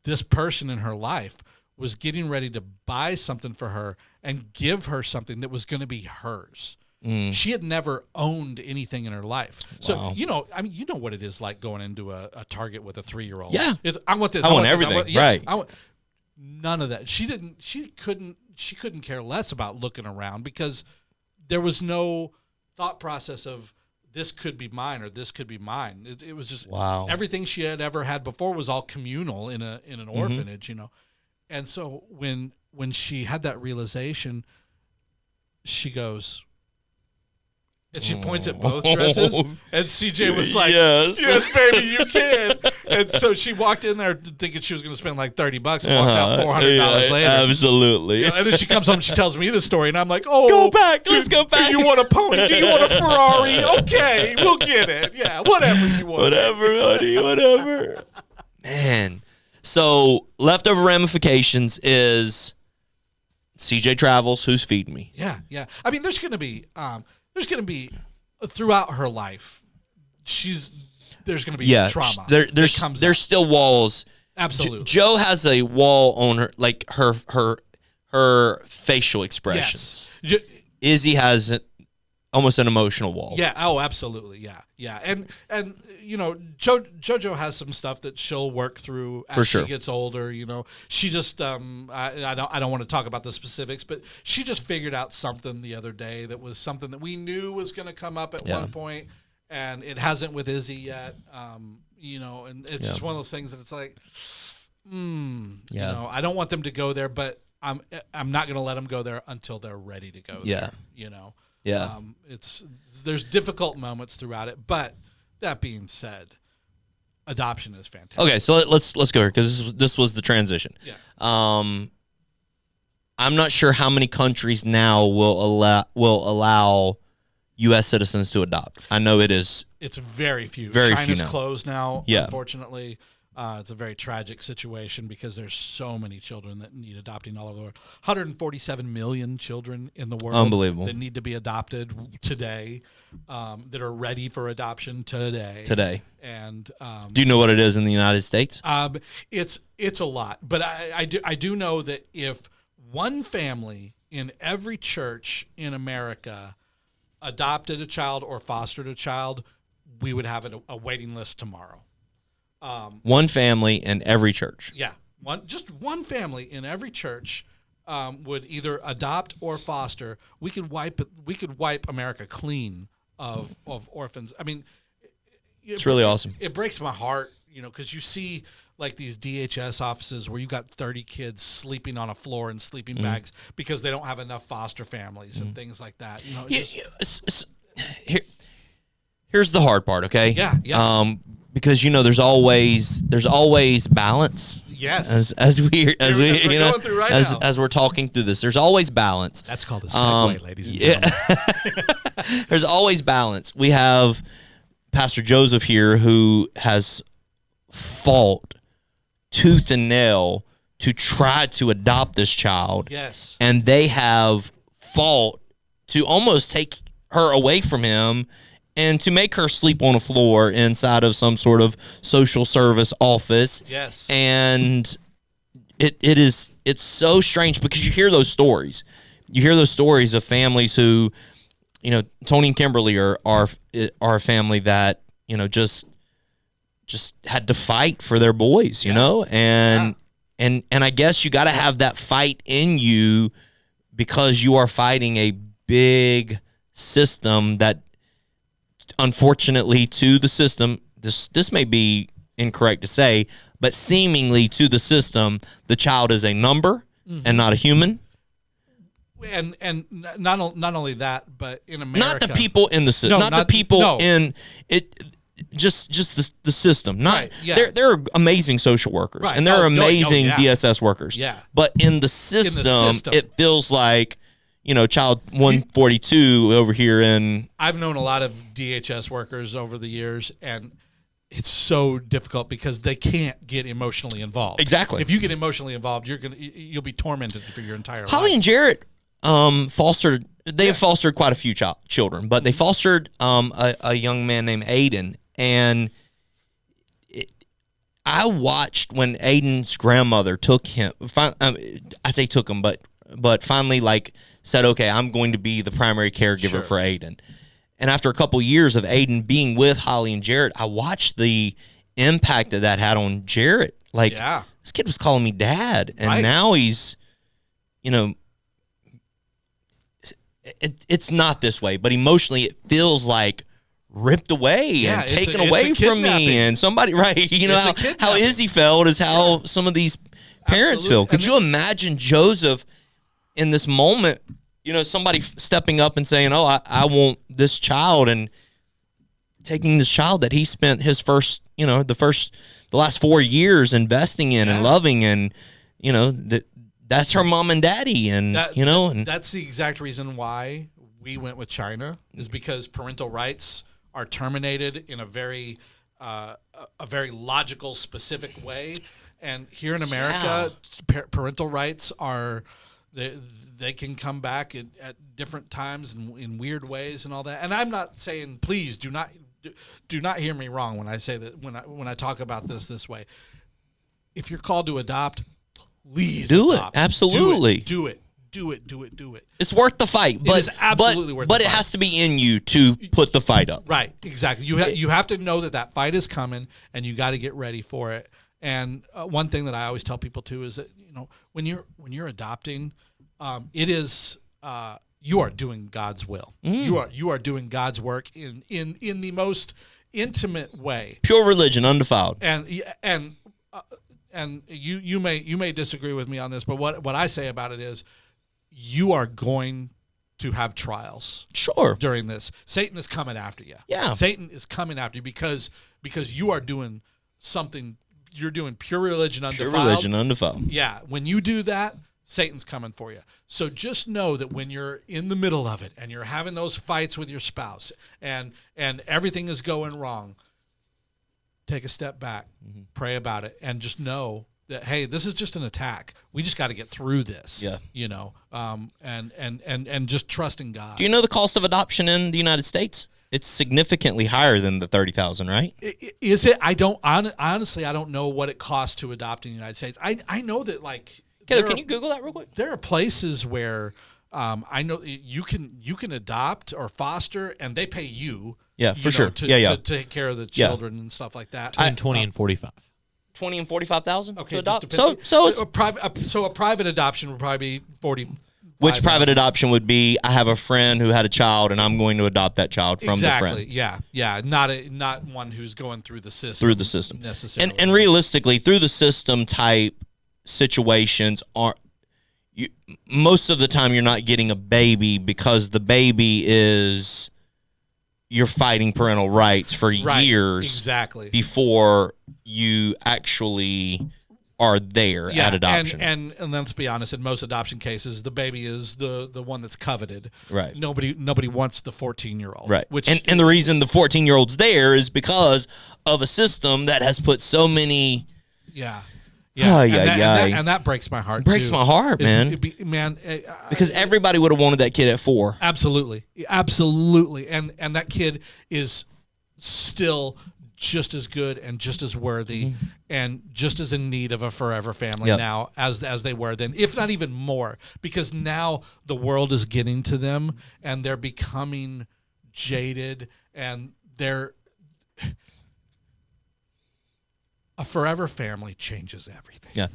Speaker 1: this person in her life was getting ready to buy something for her and give her something that was going to be hers. She had never owned anything in her life. So,
Speaker 2: Wow.
Speaker 1: you know what it is like going into a Target with a 3-year-old.
Speaker 2: Yeah.
Speaker 1: I want this.
Speaker 2: I want
Speaker 1: this,
Speaker 2: everything. Right.
Speaker 1: None of that. She couldn't care less about looking around because there was no thought process of this could be mine or this could be mine. It was just everything she had ever had before was all communal in an orphanage, And so when she had that realization, she goes, and she points at both dresses, and CJ was like, yes, baby, you can. And so she walked in there thinking she was going to spend like $30 and walks out $400 later.
Speaker 2: Absolutely.
Speaker 1: And then she comes home and she tells me the story, and I'm like, oh.
Speaker 2: Go back. Let's go back.
Speaker 1: Do you want a pony? Do you want a Ferrari? Okay, we'll get it. Yeah, whatever you want.
Speaker 2: Whatever, honey, whatever. Man. So leftover ramifications is CJ travels. Who's feeding me?
Speaker 1: Yeah. I mean, there's going to be throughout her life, there's going to be trauma.
Speaker 2: There's still walls.
Speaker 1: Absolutely.
Speaker 2: Joe has a wall on her, like her facial expressions.
Speaker 1: Yes.
Speaker 2: Izzy has almost an emotional wall.
Speaker 1: Yeah. Oh, absolutely. Yeah. And JoJo has some stuff that she'll work through as she gets older. She just I don't want to talk about the specifics, but she just figured out something the other day that was something that we knew was going to come up at one point, and it hasn't with Izzy yet. And it's just one of those things that it's like, I don't want them to go there, but I'm not going to let them go there until they're ready to go there.
Speaker 2: Yeah.
Speaker 1: There's difficult moments throughout it, but that being said, adoption is fantastic.
Speaker 2: Okay, so let's go here because this was the transition.
Speaker 1: Yeah.
Speaker 2: I'm not sure how many countries now will allow U.S. citizens to adopt. I know it is.
Speaker 1: It's very few.
Speaker 2: China's
Speaker 1: few now. Closed now. Yeah. Unfortunately, it's a very tragic situation because there's so many children that need adopting all over the world. 147 million children in the world.
Speaker 2: Unbelievable.
Speaker 1: That need to be adopted today. That are ready for adoption today. And
Speaker 2: do you know what it is in the United States?
Speaker 1: It's a lot, but I do know that if one family in every church in America adopted a child or fostered a child, we would have a waiting list tomorrow.
Speaker 2: One family in every church.
Speaker 1: Yeah, one family in every church. Would either adopt or foster. We could wipe America clean of orphans. I mean,
Speaker 2: it's really awesome.
Speaker 1: It breaks my heart, because you see like these DHS offices where you got 30 kids sleeping on a floor in sleeping bags because they don't have enough foster families and things like that.
Speaker 2: Here's the hard part, okay?
Speaker 1: Yeah.
Speaker 2: Because there's always balance.
Speaker 1: Yes.
Speaker 2: As we're talking through this, there's always balance.
Speaker 1: That's called a segue, ladies and gentlemen.
Speaker 2: There's always balance. We have Pastor Joseph here who has fought tooth and nail to try to adopt this child.
Speaker 1: Yes.
Speaker 2: And they have fought to almost take her away from him and to make her sleep on a floor inside of some sort of social service office.
Speaker 1: Yes.
Speaker 2: And it's so strange because you hear those stories. You hear those stories of families who Tony and Kimberly are a family that just had to fight for their boys, and I guess you got to have that fight in you because you are fighting a big system that, unfortunately, to the system, this may be incorrect to say, but seemingly to the system, the child is a number and not a human.
Speaker 1: And not only that, but in America,
Speaker 2: not the people in the system, not the people in it. Just the system. Not
Speaker 1: right, yeah.
Speaker 2: There are amazing social workers,
Speaker 1: right.
Speaker 2: and there are amazing
Speaker 1: yeah.
Speaker 2: DSS workers.
Speaker 1: Yeah.
Speaker 2: But in the system, it feels like child 142 over here in.
Speaker 1: I've known a lot of DHS workers over the years, and it's so difficult because they can't get emotionally involved.
Speaker 2: Exactly.
Speaker 1: If you get emotionally involved, you'll be tormented for your entire life.
Speaker 2: Holly and Jarrett fostered. They have fostered quite a few children, but they fostered a young man named Aiden, and I watched when Aiden's grandmother took him. I say took him, but finally said, okay, I'm going to be the primary caregiver for Aiden. And after a couple years of Aiden being with Holly and Jarrett, I watched the impact that had on Jarrett. This kid was calling me dad, and now he's, it's not this way, but emotionally it feels like ripped away and taken away from me, and somebody, right? How Izzy felt is how some of these parents feel. Could you imagine Joseph in this moment? Somebody stepping up and saying, "Oh, I want this child," and taking this child that he spent his first, the last 4 years investing in and loving, and that's her mom and daddy, and and
Speaker 1: that's the exact reason why we went with China, is because parental rights are terminated in a very logical, specific way, and here in America, parental rights are they can come back at different times and in weird ways and all that. And I'm not saying, please do not hear me wrong when I say that, when I talk about this way. If you're called to adopt, please
Speaker 2: do
Speaker 1: adopt.
Speaker 2: It. Absolutely.
Speaker 1: Do it.
Speaker 2: It's worth the fight, but
Speaker 1: it is absolutely worth the fight.
Speaker 2: But it has to be in you to put the fight up.
Speaker 1: Right, exactly. You have to know that fight is coming, and you got to get ready for it. And one thing that I always tell people too is that when you're adopting, it is you are doing God's will. You are doing God's work in the most intimate way.
Speaker 2: Pure religion, undefiled.
Speaker 1: And you may disagree with me on this, but what I say about it is, you are going to have trials.
Speaker 2: Sure.
Speaker 1: During this, Satan is coming after you.
Speaker 2: Yeah.
Speaker 1: Satan is coming after you because you are doing something. You're doing pure religion undefiled.
Speaker 2: Pure religion undefiled.
Speaker 1: Yeah. When you do that, Satan's coming for you. So just know that when you're in the middle of it and you're having those fights with your spouse and everything is going wrong, take a step back, pray about it, and just know that, hey, this is just an attack. We just got to get through this.
Speaker 2: Yeah.
Speaker 1: And just trust in God.
Speaker 2: Do you know the cost of adoption in the United States? It's significantly higher than the $30,000, right?
Speaker 1: Is it? Honestly, I don't know what it costs to adopt in the United States. I know that
Speaker 2: Caleb, can you Google that real quick?
Speaker 1: There are places where I know you can adopt or foster, and they pay you.
Speaker 2: Yeah, for sure.
Speaker 1: To take care of the children and stuff like that.
Speaker 3: Between 20 and 45.
Speaker 2: 20 and 45,000
Speaker 1: okay,
Speaker 2: to adopt.
Speaker 1: So a private adoption would probably be 40.
Speaker 2: Which private adoption would be? I have a friend who had a child, and I'm going to adopt that child from the friend.
Speaker 1: Yeah. Not one who's going through the system.
Speaker 2: Through the system
Speaker 1: necessarily.
Speaker 2: And realistically, through the system type situations most of the time you're not getting a baby because the baby is you're fighting parental rights for years before you actually are there at adoption.
Speaker 1: And let's be honest, in most adoption cases, the baby is the one that's coveted.
Speaker 2: Right.
Speaker 1: Nobody wants the 14-year-old.
Speaker 2: Right. And the reason the 14-year-old's there is because of a system that has put so many.
Speaker 1: Yeah.
Speaker 2: And
Speaker 1: that breaks my heart.
Speaker 2: Breaks my heart, man. Because everybody would have wanted that kid at 4.
Speaker 1: Absolutely. And that kid is still just as good and just as worthy and just as in need of a forever family
Speaker 2: Yep.
Speaker 1: now as they were then, if not even more, because now the world is getting to them and they're becoming jaded and they're a forever family changes everything.
Speaker 2: Yeah.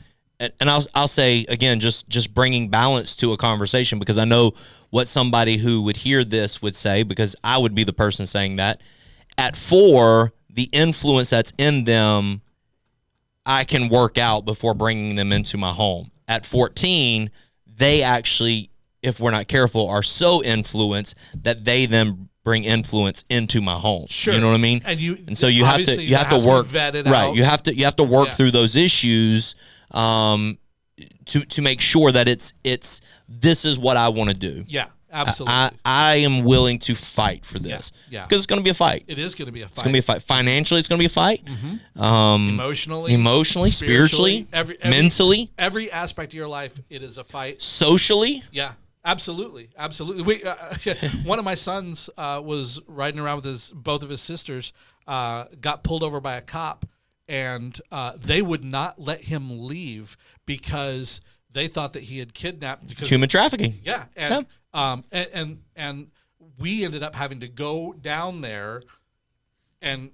Speaker 2: And I'll say again, just bringing balance to a conversation, because I know what somebody who would hear this would say, because I would be the person saying that. At 4, the influence that's in them, I can work out before bringing them into my home. At 14, they actually, if we're not careful, are so influenced that they then bring influence into my home.
Speaker 1: Sure.
Speaker 2: You know what I mean?
Speaker 1: And
Speaker 2: so you have to work
Speaker 1: vet it
Speaker 2: right.
Speaker 1: out.
Speaker 2: You have to work through those issues to make sure that it's this is what I want to do.
Speaker 1: Yeah, absolutely.
Speaker 2: I am willing to fight for this.
Speaker 1: Yeah.
Speaker 2: Because it's going to be a fight.
Speaker 1: It is going to be a fight.
Speaker 2: It's going to be a fight. Financially, it's going to be a fight.
Speaker 1: Emotionally,
Speaker 2: spiritually, mentally,
Speaker 1: every aspect of your life, it is a fight.
Speaker 2: Socially.
Speaker 1: Yeah, absolutely. We, one of my sons was riding around with both of his sisters, got pulled over by a cop, and they would not let him leave because they thought that he had kidnapped. Because
Speaker 2: human trafficking.
Speaker 1: Yeah, and we ended up having to go down there and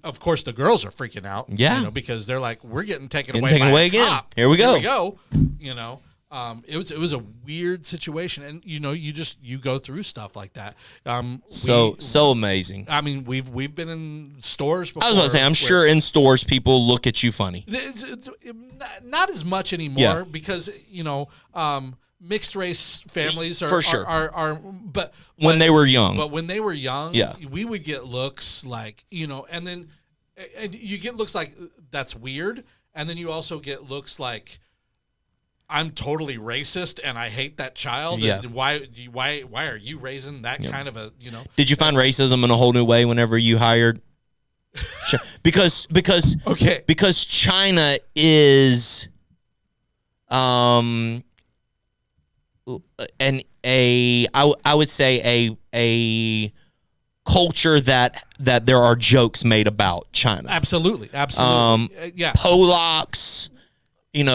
Speaker 1: of course the girls are freaking out.
Speaker 2: Yeah,
Speaker 1: because they're like, we're getting taken
Speaker 2: away
Speaker 1: by a
Speaker 2: again.
Speaker 1: cop.
Speaker 2: Here we go.
Speaker 1: It was a weird situation, and you go through stuff like that.
Speaker 2: So amazing.
Speaker 1: I mean, we've been in stores before.
Speaker 2: I was about to say, I'm sure in stores people look at you funny.
Speaker 1: Not as much anymore because mixed race families are
Speaker 2: for sure.
Speaker 1: But
Speaker 2: when they were young,
Speaker 1: we would get looks like and then you get looks like that's weird, and then you also get looks like, I'm totally racist and I hate that child.
Speaker 2: Yeah.
Speaker 1: And why are you raising that kind of a
Speaker 2: Did you find racism in a whole new way whenever you hired? Because China is I would say a culture that there are jokes made about China.
Speaker 1: Absolutely.
Speaker 2: Polacks,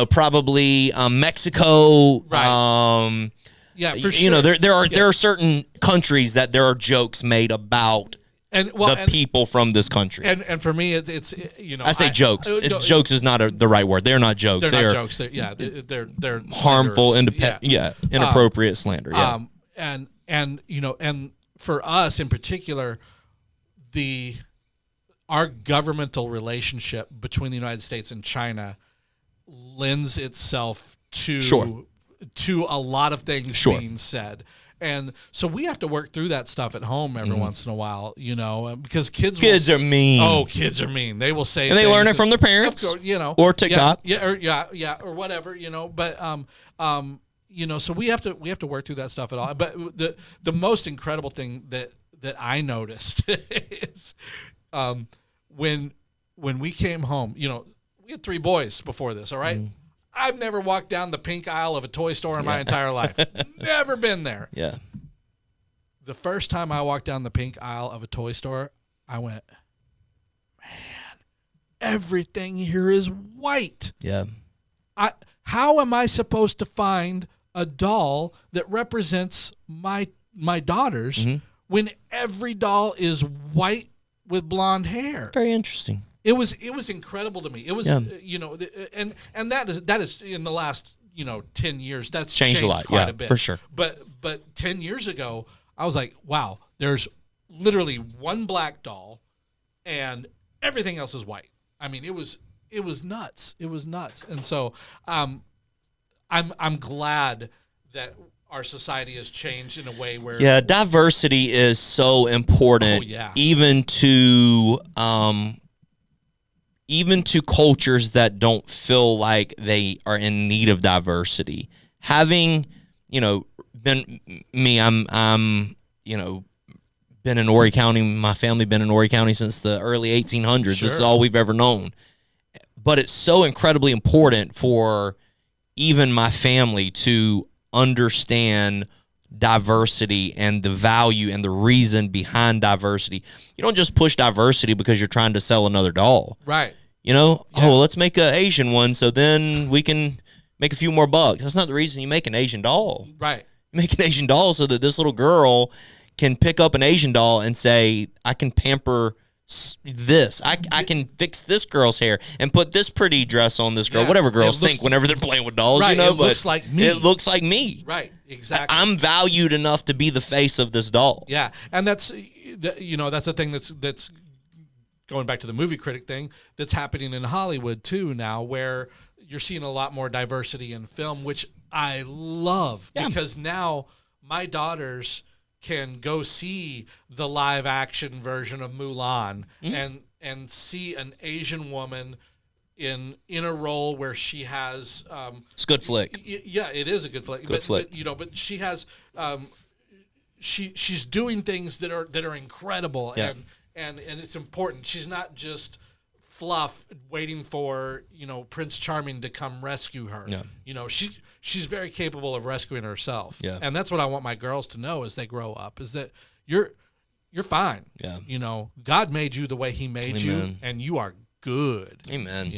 Speaker 2: probably Mexico.
Speaker 1: Right. For sure.
Speaker 2: There are certain countries that there are jokes made about people from this country.
Speaker 1: And for me, it's
Speaker 2: I say jokes. Jokes is not the right word. They're not jokes.
Speaker 1: They're not jokes. They're
Speaker 2: harmful,
Speaker 1: slanders.
Speaker 2: inappropriate slander. Yeah.
Speaker 1: And for us in particular, our governmental relationship between the United States and China lends itself to a lot of things being said. And so we have to work through that stuff at home every once in a while, because kids
Speaker 2: are mean.
Speaker 1: Oh, kids are mean. They will say,
Speaker 2: and they learn it from their parents, or TikTok,
Speaker 1: or whatever, But so we have to work through that stuff at all. But the most incredible thing that I noticed is when we came home, we had 3 boys before this. All right. I've never walked down the pink aisle of a toy store in my entire life. Never been there.
Speaker 2: Yeah.
Speaker 1: The first time I walked down the pink aisle of a toy store, I went, man, everything here is white.
Speaker 2: Yeah.
Speaker 1: How am I supposed to find a doll that represents my daughters when every doll is white with blonde hair?
Speaker 2: Very interesting.
Speaker 1: It was incredible to me. It was and that is in the last 10 years that's changed
Speaker 2: a lot,
Speaker 1: quite a bit
Speaker 2: for sure.
Speaker 1: But 10 years ago, I was like, wow, there's literally one black doll, and everything else is white. I mean, it was nuts. It was nuts, and so I'm glad that our society has changed in a way where
Speaker 2: diversity is so important.
Speaker 1: Oh, yeah.
Speaker 2: Even to cultures that don't feel like they are in need of diversity. Having, been me, I'm been in Horry County. My family been in Horry County since the early 1800s.
Speaker 1: Sure.
Speaker 2: This is all we've ever known. But it's so incredibly important for even my family to understand diversity and the value and the reason behind diversity. You don't just push diversity because you're trying to sell another doll.
Speaker 1: Right.
Speaker 2: You know,
Speaker 1: Yeah.
Speaker 2: oh, let's make an Asian one so then we can make a few more bucks. That's not the reason you make an Asian doll.
Speaker 1: Right.
Speaker 2: You make an Asian doll so that this little girl can pick up an Asian doll and say, I can pamper this. I can fix this girl's hair and put this pretty dress on this girl.
Speaker 1: Yeah.
Speaker 2: Whatever girls
Speaker 1: It looks-
Speaker 2: think whenever they're playing with dolls,
Speaker 1: Right,
Speaker 2: you know.
Speaker 1: it looks like me.
Speaker 2: It looks like me.
Speaker 1: Right. Exactly.
Speaker 2: I'm valued enough to be the face of this doll.
Speaker 1: Yeah, and that's that's a thing that's going back to the movie critic thing that's happening in Hollywood too now, where you're seeing a lot more diversity in film, which I love because now my daughters can go see the live action version of Mulan and see an Asian woman in a role where she has
Speaker 2: It's a good flick.
Speaker 1: yeah, it is a good flick.
Speaker 2: Good flick.
Speaker 1: But she has she's doing things that are incredible and it's important. She's not just fluff waiting for, Prince Charming to come rescue her.
Speaker 2: Yeah.
Speaker 1: She's very capable of rescuing herself.
Speaker 2: Yeah.
Speaker 1: And that's what I want my girls to know as they grow up, is that you're fine.
Speaker 2: Yeah.
Speaker 1: God made you the way he made you,
Speaker 2: Amen.
Speaker 1: and you are good.
Speaker 2: Amen.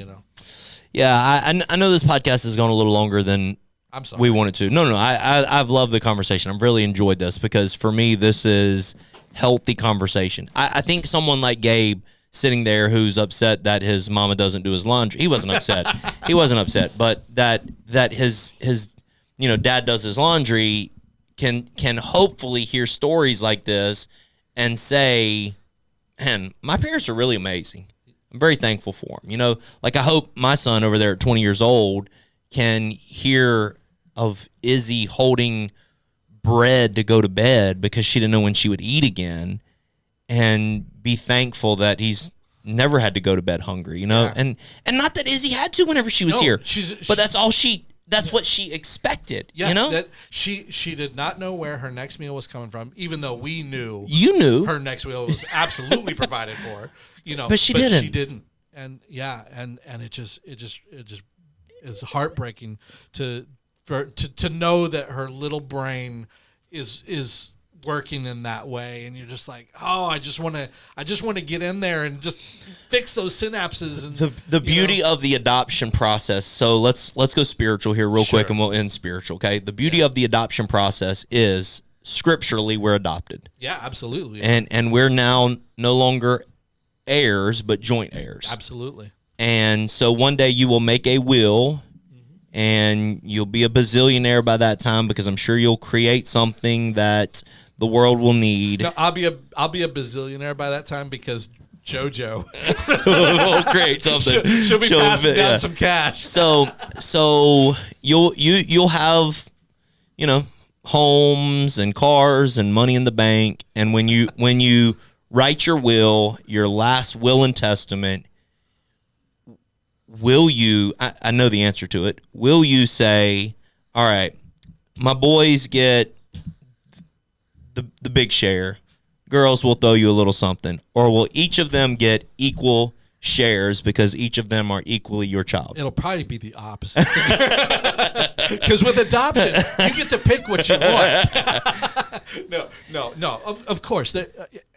Speaker 1: Yeah,
Speaker 2: I know this podcast has gone a little longer than
Speaker 1: I'm sorry.
Speaker 2: we wanted to. No, I've loved the conversation. I've really enjoyed this because for me, this is healthy conversation. I think someone like Gabe sitting there who's upset that his mama doesn't do his laundry. He wasn't upset. He wasn't upset, but that his dad does his laundry can hopefully hear stories like this and say, man, my parents are really amazing. I'm very thankful for them. Like I hope my son over there at 20 years old can hear of Izzy holding bread to go to bed because she didn't know when she would eat again, and be thankful that he's never had to go to bed hungry,
Speaker 1: Yeah.
Speaker 2: and not that Izzy had to whenever she was
Speaker 1: No,
Speaker 2: here,
Speaker 1: she's-
Speaker 2: but that's what she expected,
Speaker 1: Yeah,
Speaker 2: know?
Speaker 1: that she did not know where her next meal was coming from, even though we knew
Speaker 2: You knew.
Speaker 1: her next meal was absolutely provided for.
Speaker 2: But she didn't.
Speaker 1: She didn't, and it just is heartbreaking to know that her little brain is working in that way, and you're just like, oh, I just want to get in there and just fix those synapses. And
Speaker 2: The beauty of the adoption process. So let's go spiritual here real quick, and we'll end spiritual. Okay, the beauty of the adoption process is scripturally we're adopted,
Speaker 1: yeah, absolutely,
Speaker 2: and we're now no longer heirs but joint heirs.
Speaker 1: absolutely.
Speaker 2: And so one day you will make a will, and you'll be a bazillionaire by that time because I'm sure you'll create something that the world will need.
Speaker 1: No, I'll be a bazillionaire by that time because JoJo
Speaker 2: We'll create something.
Speaker 1: she'll be passing down some cash.
Speaker 2: So you'll have, homes and cars and money in the bank, and when you write your will, your last will and testament, will you, I know the answer to it, will you say, all right, my boys get the big share, girls will throw you a little something, or will each of them get equal shares because each of them are equally your child?
Speaker 1: It'll probably be the opposite. Because with adoption, you get to pick what you want. No. Of course,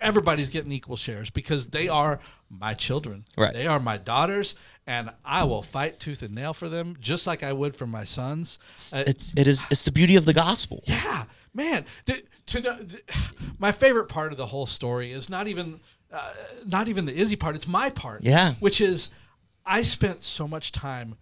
Speaker 1: everybody's getting equal shares because they are my children.
Speaker 2: Right.
Speaker 1: They are my daughters, and I will fight tooth and nail for them, just like I would for my sons.
Speaker 2: It's the beauty of the gospel.
Speaker 1: Yeah, man. My favorite part of the whole story is not even the Izzy part. It's my part.
Speaker 2: Yeah.
Speaker 1: Which is, I spent so much time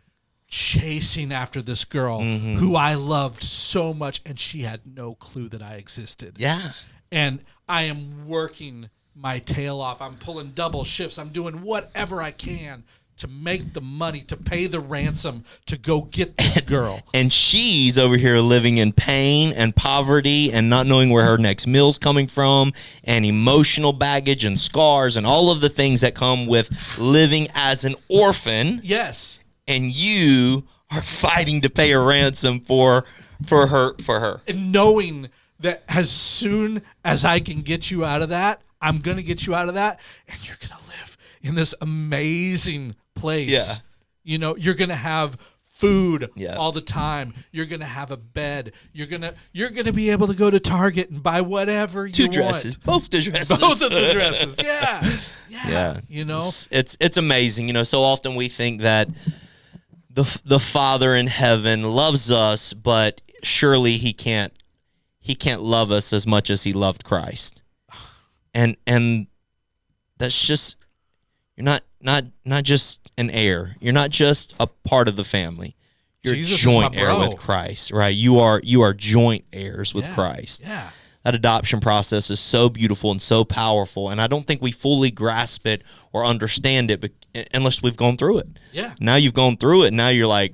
Speaker 1: chasing after this girl who I loved so much, and she had no clue that I existed.
Speaker 2: Yeah.
Speaker 1: And I am working my tail off. I'm pulling double shifts. I'm doing whatever I can to make the money, to pay the ransom, to go get this girl.
Speaker 2: And she's over here living in pain and poverty and not knowing where her next meal's coming from, and emotional baggage and scars and all of the things that come with living as an orphan.
Speaker 1: Yes.
Speaker 2: And you are fighting to pay a ransom for her.
Speaker 1: And knowing that as soon as I can get you out of that, I'm going to get you out of that, and you're going to live in this amazing place.
Speaker 2: Yeah.
Speaker 1: You're going to have food
Speaker 2: Yeah.
Speaker 1: all the time. You're gonna have a bed. You're gonna be able to go to Target and buy whatever you
Speaker 2: Two dresses, both the dresses,
Speaker 1: want. Both of the dresses. Yeah. You know,
Speaker 2: it's amazing. You know, so often we think that the Father in heaven loves us, but surely he can't love us as much as he loved Christ. And that's just, you're not just an heir. You're not just a part of the family. You're
Speaker 1: Jesus
Speaker 2: joint
Speaker 1: is my
Speaker 2: heir
Speaker 1: bro.
Speaker 2: with Christ, right? You are joint heirs with
Speaker 1: Yeah.
Speaker 2: Christ.
Speaker 1: Yeah.
Speaker 2: That adoption process is so beautiful and so powerful, and I don't think we fully grasp it or understand it unless we've gone through it.
Speaker 1: Yeah.
Speaker 2: Now you've gone through it, now you're like,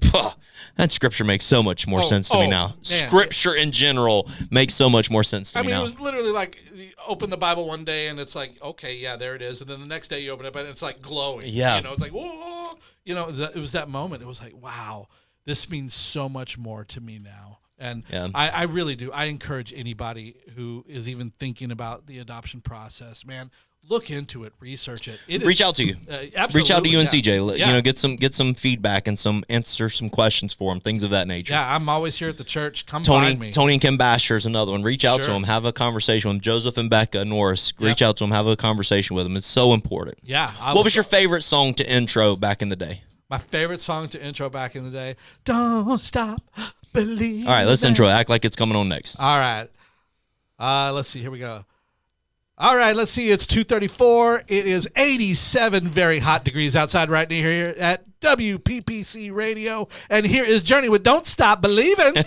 Speaker 2: that scripture makes so much more sense to me now.
Speaker 1: man.
Speaker 2: Scripture in general makes so much more sense to
Speaker 1: I
Speaker 2: me
Speaker 1: mean,
Speaker 2: now.
Speaker 1: it was literally like you open the Bible one day and it's like, okay, yeah, there it is, and then the next day you open it and it's like glowing.
Speaker 2: Yeah.
Speaker 1: You know, it's like, whoa. You know, it was that moment. It was like, wow, this means so much more to me now. And
Speaker 2: Yeah.
Speaker 1: I really do. I encourage anybody who is even thinking about the adoption process, man, look into it, research it.
Speaker 2: Reach out to you.
Speaker 1: Absolutely.
Speaker 2: Reach out to you and
Speaker 1: yeah.
Speaker 2: CJ.
Speaker 1: Yeah.
Speaker 2: You know, get some feedback and answer some questions for them, things of that nature.
Speaker 1: Yeah, I'm always here at the church. Come find me.
Speaker 2: Tony and Kim Basher is another one. Reach out to
Speaker 1: Sure.
Speaker 2: them. Have a conversation with them. Joseph and Becca Norris. Reach
Speaker 1: Yep.
Speaker 2: out to them. Have a conversation with them. It's so important.
Speaker 1: Yeah.
Speaker 2: What was your favorite song to intro back in the day?
Speaker 1: My favorite song to intro back in the day? Don't Stop Believing.
Speaker 2: All right, let's intro. Act like it's coming on next.
Speaker 1: All right. Let's see. Here we go. All right, let's see. It's 2:34. It is 87 very hot degrees outside right near here at WPPC Radio. And here is Journey with Don't Stop Believing.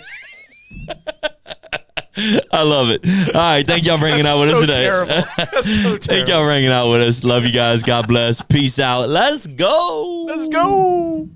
Speaker 2: I love it. All right, thank y'all for hanging out with us today.
Speaker 1: Terrible. That's so terrible.
Speaker 2: Thank y'all for hanging out with us. Love you guys. God bless. Peace out. Let's go.
Speaker 1: Let's go.